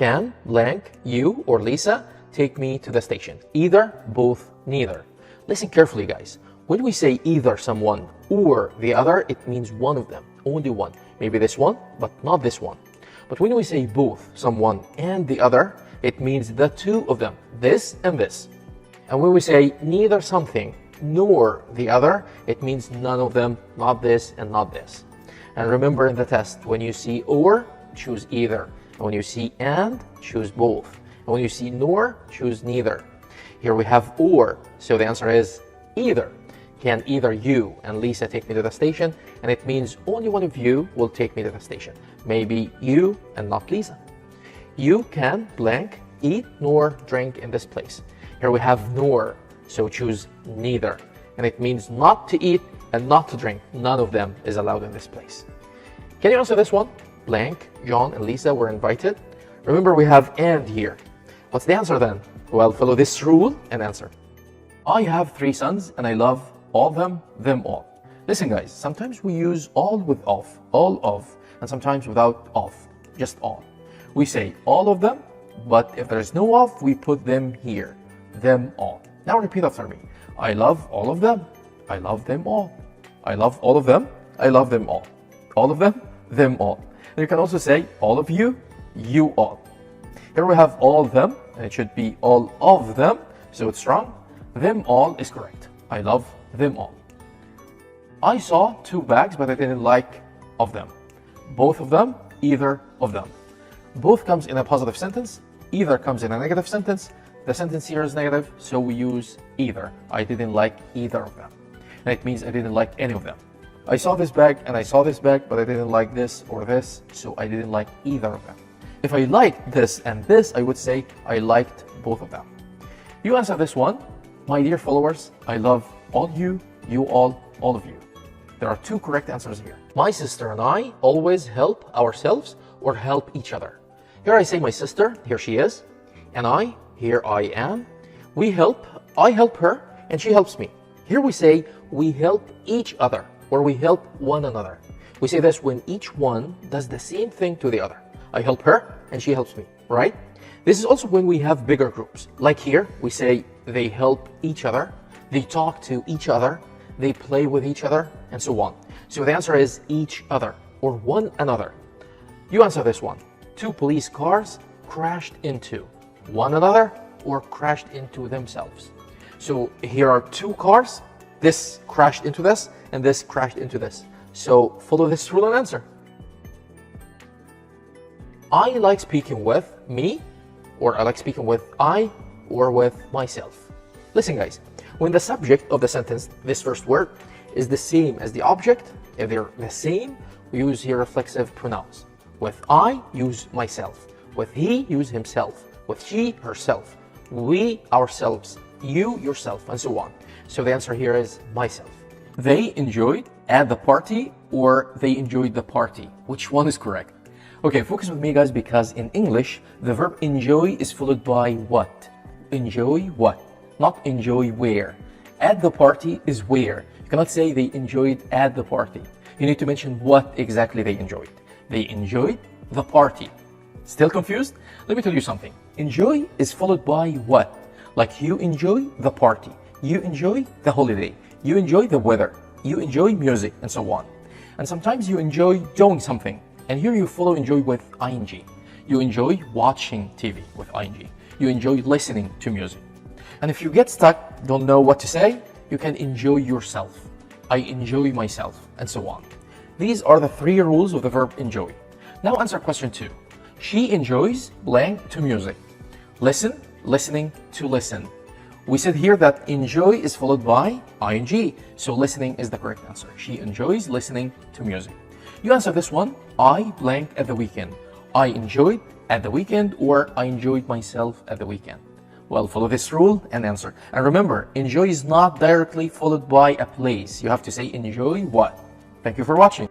can blank you or Lisa take me to the station? Either, both, neither. Listen carefully, guys. When we say either someone or the other, it means one of them, only one. Maybe this one, but not this one. But when we say both someone and the other, it means the two of them, this and this. And when we say neither something nor the other, it means none of them, not this and not this. And remember in the test, when you see or, choose either. And when you see and, choose both. And when you see nor, choose neither. Here we have or, so the answer is either. Can either you and Lisa take me to the station? And it means only one of you will take me to the station. Maybe you and not Lisa. You can blank eat nor drink in this place. Here we have nor, so choose neither. And it means not to eat and not to drink. None of them is allowed in this place. Can you answer this one? Blank, John and Lisa were invited. Remember we have and here. What's the answer then? Well, follow this rule and answer. I have 3 sons and I love all of them all. Listen guys, sometimes we use all with of, and sometimes without of, just all. We say all of them, but if there's no of, we put them here, them all. Now repeat after me. I love all of them, I love them all. I love all of them, I love them all. All of them all. And you can also say all of you, you all. Here we have all of them, and it should be all of them, so it's wrong. Them all is correct. I love them all. I saw 2 bags, but I didn't like of them. Both of them, either of them. Both comes in a positive sentence, either comes in a negative sentence. The sentence here is negative, so we use either. I didn't like either of them. And it means I didn't like any of them. I saw this bag and I saw this bag, but I didn't like this or this, so I didn't like either of them. If I liked this and this, I would say I liked both of them. You answer this one. My dear followers, I love all you all of you. There are 2 correct answers here. My sister and I always help ourselves or help each other. Here I say my sister, here she is, and I, here I am. We help, I help her, and she helps me. Here we say we help each other, or we help one another. We say this when each one does the same thing to the other. I help her, and she helps me, right? This is also when we have bigger groups. Like here, we say they help each other, they talk to each other, they play with each other, and so on. So the answer is each other, or one another. You answer this one. 2 police cars crashed into one another or crashed into themselves. So here are 2 cars. This crashed into this, and this crashed into this. So follow this rule and answer. I like speaking with me, or I like speaking with I, or with myself. Listen guys, when the subject of the sentence, this first word, is the same as the object, if they're the same, we use here reflexive pronouns. With I, use myself. With he, use himself. With she, herself. We, ourselves. You, yourself, and so on. So the answer here is myself. They enjoyed at the party, or they enjoyed the party. Which one is correct? Okay, focus with me guys, because in English, the verb enjoy is followed by what? Enjoy what? Not enjoy where. At the party is where. You cannot say they enjoyed at the party. You need to mention what exactly they enjoyed. They enjoyed the party. Still confused? Let me tell you something. Enjoy is followed by what? Like you enjoy the party. You enjoy the holiday. You enjoy the weather. You enjoy music, and so on. And sometimes you enjoy doing something. And here you follow enjoy with ing. You enjoy watching TV with ing. You enjoy listening to music. And if you get stuck, don't know what to say, you can enjoy yourself. I enjoy myself, and so on. These are the 3 rules of the verb enjoy. Now answer question 2. She enjoys blank to music. Listen, listening to listen. We said here that enjoy is followed by ing, so listening is the correct answer. She enjoys listening to music. You answer this one. I blank at the weekend. I enjoyed at the weekend, or I enjoyed myself at the weekend. Well, follow this rule and answer. And remember, enjoy is not directly followed by a place. You have to say enjoy what? Thank you for watching.